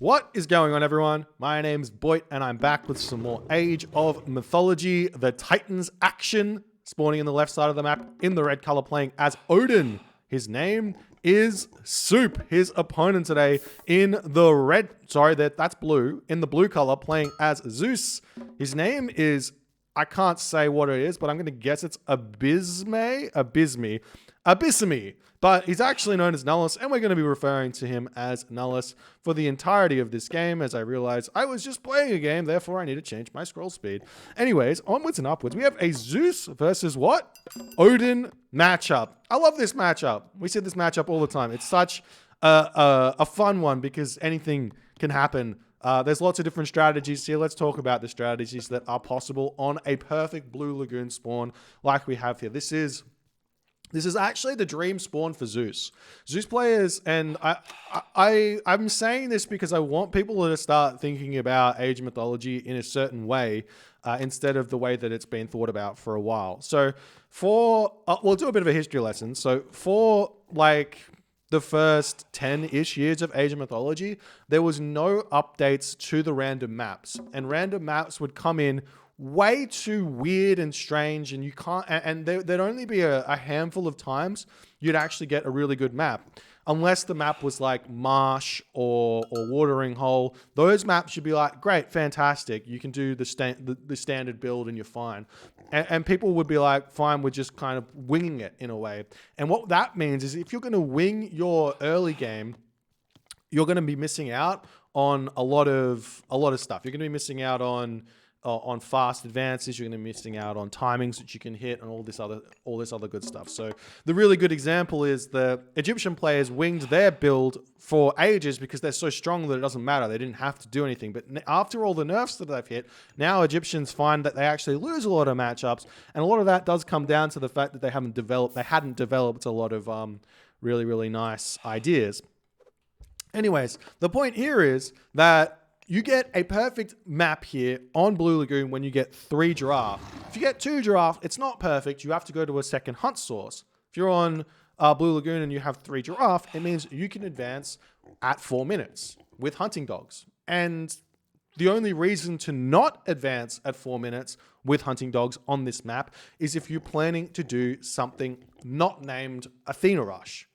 What is going on, everyone? My name's Boit, and I'm back with some more Age of Mythology, the Titans action, spawning in the left side of the map in the red color, playing as Odin. His name is Suppe. His opponent today in the red, that's blue, in the blue color, playing as Zeus. His name is, I can't say what it is, but I'm going to guess it's Abysme. But he's actually known as Nullus, and we're going to be referring to him as Nullus for the entirety of this game, as I realized I was just playing a game, therefore I need to change my scroll speed. Anyways, onwards and upwards, we have a Zeus versus what? Odin matchup. I love this matchup. We see this matchup all the time. It's such a fun one because anything can happen. There's lots of different strategies here. Let's talk about the strategies that are possible on a perfect Blue Lagoon spawn like we have here. This is actually the dream spawn for Zeus. Zeus players, and I'm saying this because I want people to start thinking about Age of Mythology in a certain way instead of the way that it's been thought about for a while. So we'll do a bit of a history lesson. So for like the first 10-ish years of Age of Mythology, there was no updates to the random maps, and random maps would come in way too weird and strange, and you can't, and there'd only be a handful of times you'd actually get a really good map, unless the map was like marsh or watering hole. Those maps should be like, great, fantastic, you can do the standard build and you're fine. And people would be like, fine, we're just kind of winging it in a way. And what that means is if you're going to wing your early game, you're going to be missing out on a lot of stuff. You're going to be missing out on fast advances. You're going to be missing out on timings that you can hit and all this other good stuff. So the really good example is the Egyptian players winged their build for ages because they're so strong that it doesn't matter. They didn't have to do anything. But after all the nerfs that they've hit, now Egyptians find that they actually lose a lot of matchups, and a lot of that does come down to the fact that they hadn't developed a lot of really, really nice ideas. Anyways, the point here is that you get a perfect map here on Blue Lagoon when you get 3 giraffe. If you get 2 giraffe, it's not perfect. You have to go to a second hunt source. If you're on Blue Lagoon and you have 3 giraffe, it means you can advance at 4 minutes with hunting dogs. And the only reason to not advance at 4 minutes with hunting dogs on this map is if you're planning to do something not named Athena Rush.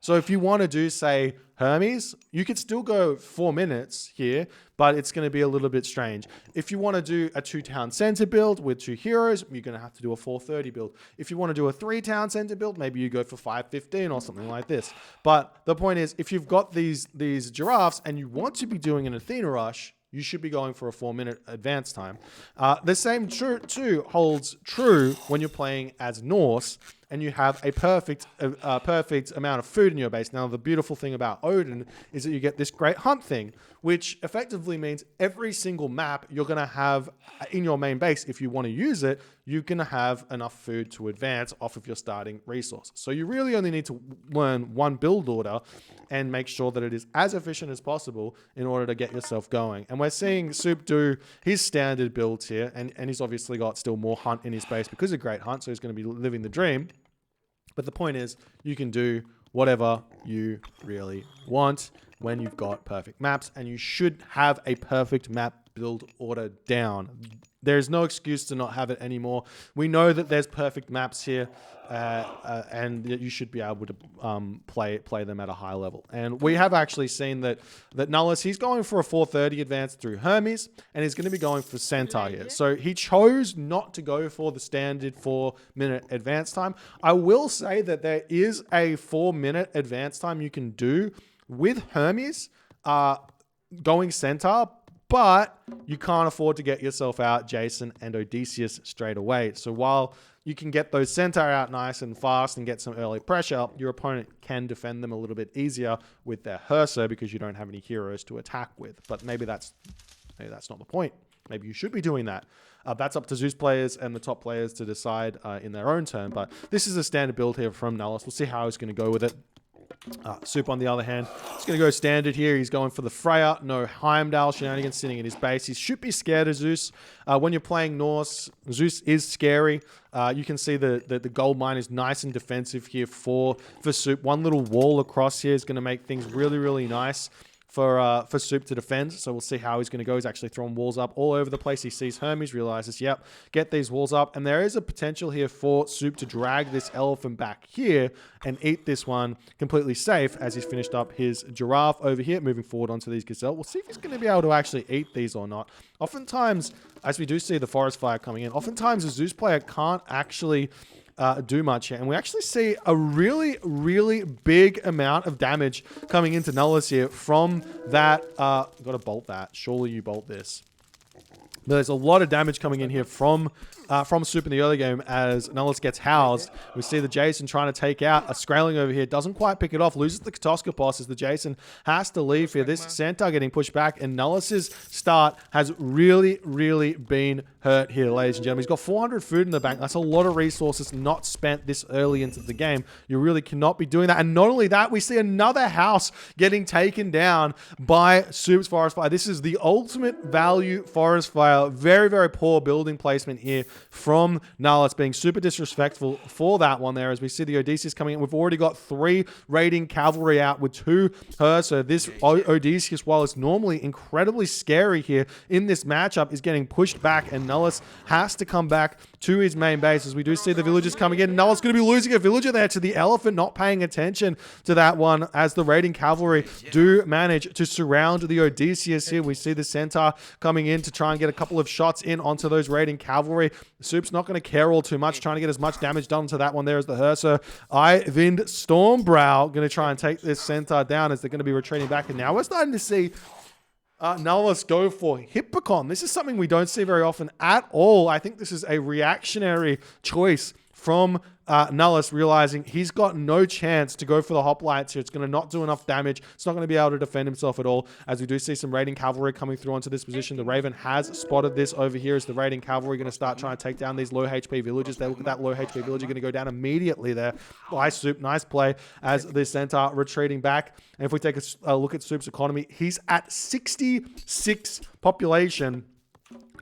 So if you want to do, say, Hermes, you could still go 4 minutes here, but it's going to be a little bit strange. If you want to do a 2-town center build with 2 heroes, you're going to have to do a 4:30 build. If you want to do a 3-town center build, maybe you go for 5:15 or something like this. But the point is, if you've got these giraffes and you want to be doing an Athena Rush, you should be going for a 4-minute advance time. The same too holds true when you're playing as Norse and you have a perfect amount of food in your base. Now, the beautiful thing about Odin is that you get this great hunt thing, which effectively means every single map you're going to have in your main base, if you want to use it, you're going to have enough food to advance off of your starting resource. So you really only need to learn one build order and make sure that it is as efficient as possible in order to get yourself going. And we're seeing Suppe do his standard builds here, and he's obviously got still more hunt in his base because of great hunt, so he's going to be living the dream. But the point is, you can do whatever you really want when you've got perfect maps, and you should have a perfect map build order down. There's no excuse to not have it anymore. We know that there's perfect maps here, and you should be able to play them at a high level. And we have actually seen that Nullus, he's going for a 4:30 advance through Hermes, and he's going to be going for Centaur here. So he chose not to go for the standard 4-minute advance time. I will say that there is a 4-minute advance time you can do with Hermes going Centaur, but you can't afford to get yourself out Jason and Odysseus straight away. So while you can get those Centaur out nice and fast and get some early pressure, your opponent can defend them a little bit easier with their Herser because you don't have any heroes to attack with. But maybe that's not the point. Maybe you should be doing that. That's up to Zeus players and the top players to decide in their own turn. But this is a standard build here from Nullus. We'll see how he's going to go with it. Suppe, on the other hand, he's going to go standard here. He's going for the Freya. No Heimdall shenanigans sitting in his base. He should be scared of Zeus. When you're playing Norse, Zeus is scary. You can see the gold mine is nice and defensive here for Suppe. One little wall across here is going to make things really, really nice for Soup to defend. So we'll see how he's going to go. He's actually throwing walls up all over the place. He sees Hermes, realizes, yep, get these walls up. And there is a potential here for Soup to drag this elephant back here and eat this one completely safe as he's finished up his giraffe over here, moving forward onto these gazelle. We'll see if he's going to be able to actually eat these or not. Oftentimes, as we do see the forest fire coming in, oftentimes a Zeus player can't actually do much here. And we actually see a really, really big amount of damage coming into Nullus here from that. Got to bolt that. Surely you bolt this. There's a lot of damage coming in here from Suppe in the early game as Nullus gets housed. We see the Jason trying to take out a Skraeling over here. Doesn't quite pick it off. Loses the Katoskopos as the Jason has to leave here. This Centaur getting pushed back. And Nullus's start has really, really been hurt here, ladies and gentlemen. He's got 400 food in the bank. That's a lot of resources not spent this early into the game. You really cannot be doing that. And not only that, we see another house getting taken down by Suppe's Forest Fire. This is the ultimate value Forest Fire. Very, very poor building placement here from Nullus, being super disrespectful for that one there as we see the Odysseus coming in. We've already got 3 raiding cavalry out with 2 her. So this Odysseus, while it's normally incredibly scary here in this matchup, is getting pushed back, and Nullus has to come back to his main base as we do see the villagers coming in. Nullus going to be losing a villager there to the elephant, not paying attention to that one as the raiding cavalry do manage to surround the Odysseus here. We see the Centaur coming in to try and get a couple of shots in onto those raiding cavalry. Soup's not going to care all too much, trying to get as much damage done to that one there as the Herser. Eivind Stormbrow going to try and take this Centaur down as they're going to be retreating back. And now we're starting to see Nullus go for Hippocon. This is something we don't see very often at all. I think this is a reactionary choice from Nullus, realizing he's got no chance to go for the hoplites here. It's going to not do enough damage. It's not going to be able to defend himself at all, as we do see some raiding cavalry coming through onto this position. The Raven has spotted this over here as the raiding cavalry going to start trying to take down these low HP villagers. They look at that low HP villager going to go down immediately there by Soup. Nice play as the Centaur retreating back. And if we take a look at Soup's economy, he's at 66 population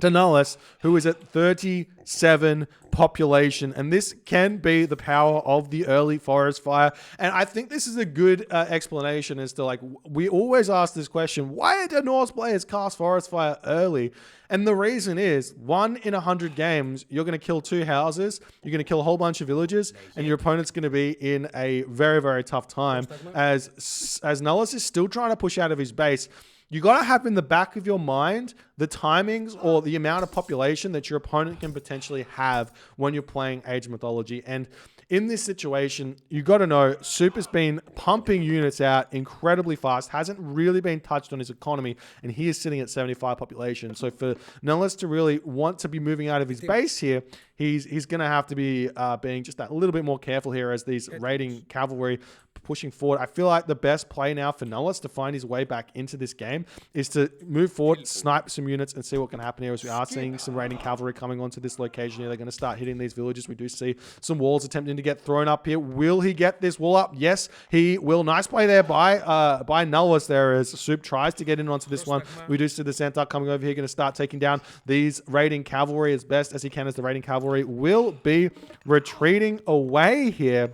to Nullus, who is at 37 population. And this can be the power of the early forest fire. And I think this is a good explanation as to, like, we always ask this question, why do Norse players cast forest fire early? And the reason is 1 in 100 games, you're going to kill 2 houses, you're going to kill a whole bunch of villagers, and your opponent's going to be in a very, very tough time as Nullus is still trying to push out of his base. You got to have in the back of your mind the timings or the amount of population that your opponent can potentially have when you're playing Age of Mythology. And in this situation, you got to know Soup has been pumping units out incredibly fast, hasn't really been touched on his economy, and he is sitting at 75 population. So for Nullus to really want to be moving out of his base here, he's going to have to be being just a little bit more careful here as these raiding cavalry pushing forward. I feel like the best play now for Nullus to find his way back into this game is to move forward, snipe some units, and see what can happen here as we are seeing some raiding cavalry coming onto this location here. They're going to start hitting these villages. We do see some walls attempting to get thrown up here. Will he get this wall up? Yes, he will. Nice play there by Nullus there as Soup tries to get in onto this one. We do see the Centaur coming over here, going to start taking down these raiding cavalry as best as he can, as the raiding cavalry will be retreating away here.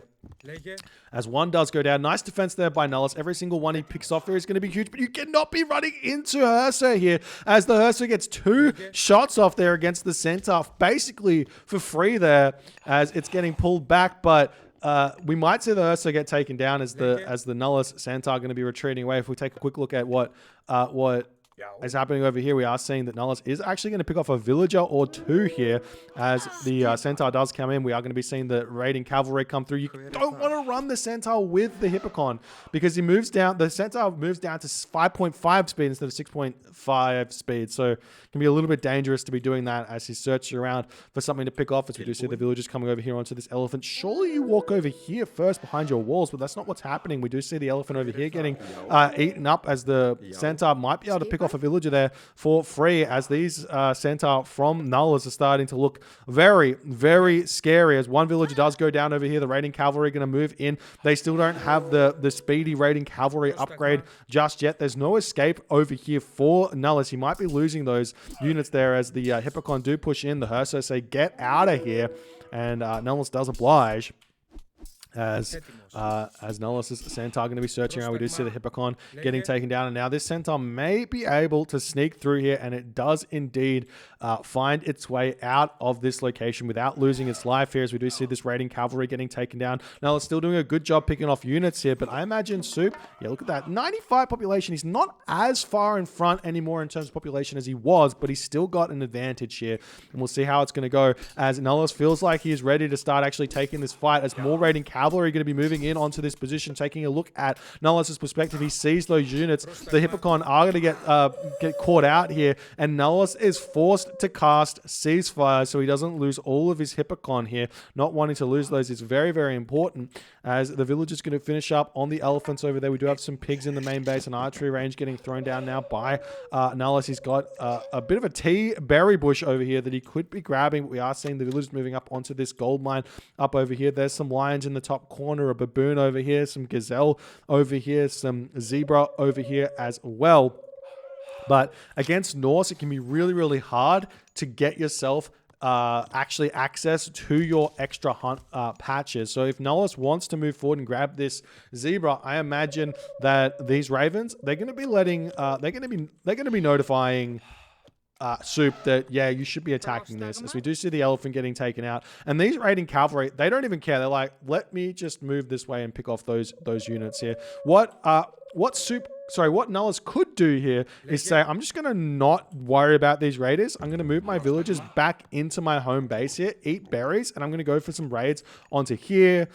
As one does go down. Nice defense there by Nullus. Every single one he picks off here is going to be huge, but you cannot be running into Herser here as the Herser gets 2 shots off there against the Centaur, basically for free there as it's getting pulled back. But we might see the Herser get taken down as the Nullus Centaur going to be retreating away. If we take a quick look at what is happening over here, we are seeing that Nullus is actually going to pick off a villager or 2 here as the Centaur does come in. We are going to be seeing the raiding cavalry come through. You don't want to run the Centaur with the Hippocon because he moves down. The Centaur moves down to 5.5 speed instead of 6.5 speed. So it can be a little bit dangerous to be doing that as he searches around for something to pick off, as we do see the villagers coming over here onto this elephant. Surely you walk over here first behind your walls, but that's not what's happening. We do see the elephant over here getting eaten up as the Centaur might be able to pick off a villager there for free, as these Centaur from Nullus are starting to look very, very scary as one villager does go down over here. The raiding cavalry going to move in. They still don't have the speedy raiding cavalry upgrade just yet. There's no escape over here for Nullus. He might be losing those units there as the Hippocon do push in. The Herser say, get out of here. And Nullus does oblige as as Nullus' Centaur going to be searching around. We do see the Hippocon getting taken down, and now this Centaur may be able to sneak through here, and it does indeed find its way out of this location without losing its life here, as we do see this raiding cavalry getting taken down. Nullus still doing a good job picking off units here, but I imagine Suppe, yeah, look at that, 95 population. He's not as far in front anymore in terms of population as he was, but he's still got an advantage here, and we'll see how it's going to go as Nullus feels like he is ready to start actually taking this fight, as more raiding cavalry are going to be moving in onto this position. Taking a look at Nullus's perspective, he sees those units. The Hippocon are going to get caught out here, and Nullus is forced to cast Ceasefire so he doesn't lose all of his Hippocon here. Not wanting to lose those is very, very important, as the village is going to finish up on the elephants over there. We do have some pigs in the main base, and archery range getting thrown down now by Nullus. He's got a bit of a tea berry bush over here that he could be grabbing, but we are seeing the villagers moving up onto this gold mine up over here. There's some lions in the top corner, a baboon over here, some gazelle over here, some zebra over here as well. But against Norse, it can be really, really hard to get yourself actually access to your extra hunt patches. So if Nullus wants to move forward and grab this zebra, I imagine that these ravens, they're going to be letting, they're going to be notifying Suppe that, yeah, you should be attacking this, as we do see the elephant getting taken out. And these raiding cavalry, they don't even care. They're like, let me just move this way and pick off those units here. What Nullus could do here is say, I'm just going to not worry about these raiders. I'm going to move my villagers back into my home base here, eat berries, and I'm going to go for some raids onto here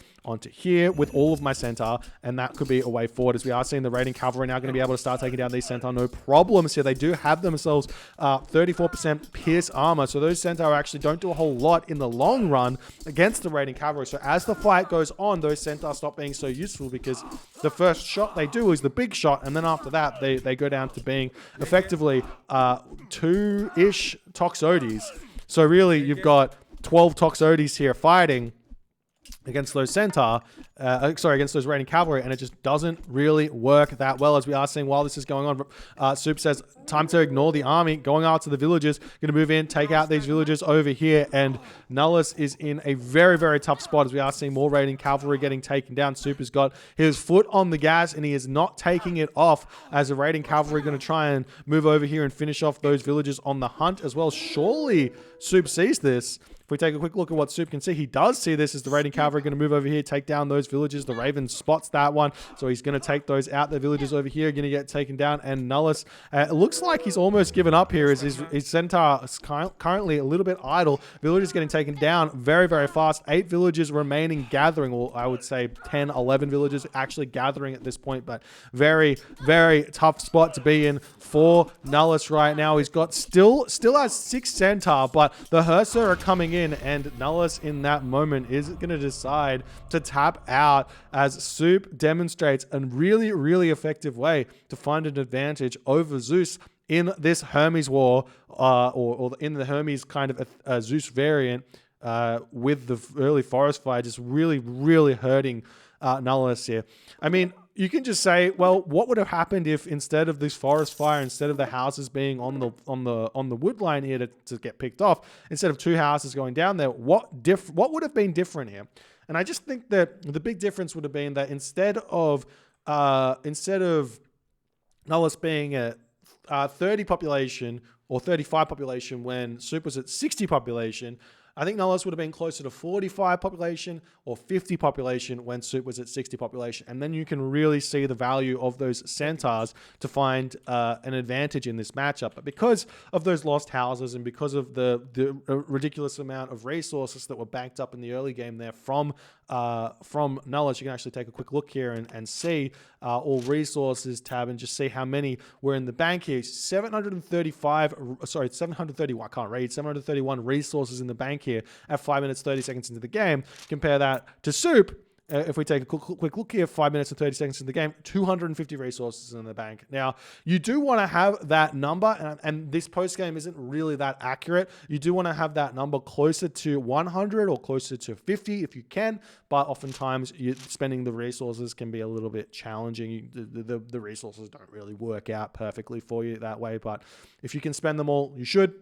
with all of my centaur, and that could be a way forward, as we are seeing the raiding cavalry now going to be able to start taking down these centaur. No problems here. They do have themselves 34% pierce armor, so those centaur actually don't do a whole lot in the long run against the raiding cavalry. So as the fight goes on, those centaur stop being so useful, because the first shot they do is the big shot, and then after that they go down to being effectively 2-ish Toxotes. So really you've got 12 Toxotes here fighting against those centaur, against those raiding cavalry, and it just doesn't really work that well, as we are seeing while this is going on. Suppe says, time to ignore the army, going out to the villagers, going to move in, take out these villagers over here, and Nullus is in a very, very tough spot, as we are seeing more raiding cavalry getting taken down. Suppe has got his foot on the gas, and he is not taking it off, as the raiding cavalry are going to try and move over here and finish off those villagers on the hunt as well. Surely Suppe sees this. If we take a quick look at what Suppe can see, he does see this, as the raiding cavalry going to move over here, take down those villagers. The Raven spots that one, so he's going to take those out. The villagers over here are going to get taken down, and Nullus, it looks like he's almost given up here, as his centaur is currently a little bit idle. Villagers getting taken down very, very fast. 8 villagers remaining gathering, or I would say 10, 11 villagers actually gathering at this point, but very, very tough spot to be in for Nullus right now. He's got still has 6 centaur, but the Hersa are coming in, and Nullus in that moment is going to decide to tap out, as Suppe demonstrates a really, really effective way to find an advantage over Zeus in this Hermes war, or in the Hermes kind of a Zeus variant, with the early forest fire just really, really hurting Nullus here. I mean, you can just say, well, what would have happened if instead of this forest fire, instead of the houses being on the wood line here to get picked off, instead of 2 houses going down there, what would have been different here? And I just think that the big difference would have been that instead of Nullus being at 30 population or 35 population when Suppe was at 60 population, I think Nullus would have been closer to 45 population or 50 population when Suppe was at 60 population. And then you can really see the value of those centaurs to find an advantage in this matchup. But because of those lost houses, and because of the ridiculous amount of resources that were banked up in the early game there from Nullus, you can actually take a quick look here and see all resources tab and just see how many were in the bank here. 731 resources in the bank here at 5 minutes 30 seconds into the game. Compare that to Suppe. If we take a quick look here, 5 minutes and 30 seconds in the game, 250 resources in the bank. Now, you do want to have that number, and this post-game isn't really that accurate. You do want to have that number closer to 100 or closer to 50 if you can, but oftentimes spending the resources can be a little bit challenging. The resources don't really work out perfectly for you that way, but if you can spend them all, you should.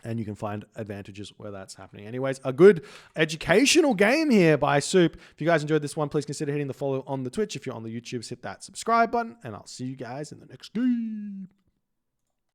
And you can find advantages where that's happening. Anyways, a good educational game here by Suppe. If you guys enjoyed this one, please consider hitting the follow on the Twitch. If you're on the YouTubes, hit that subscribe button. And I'll see you guys in the next game.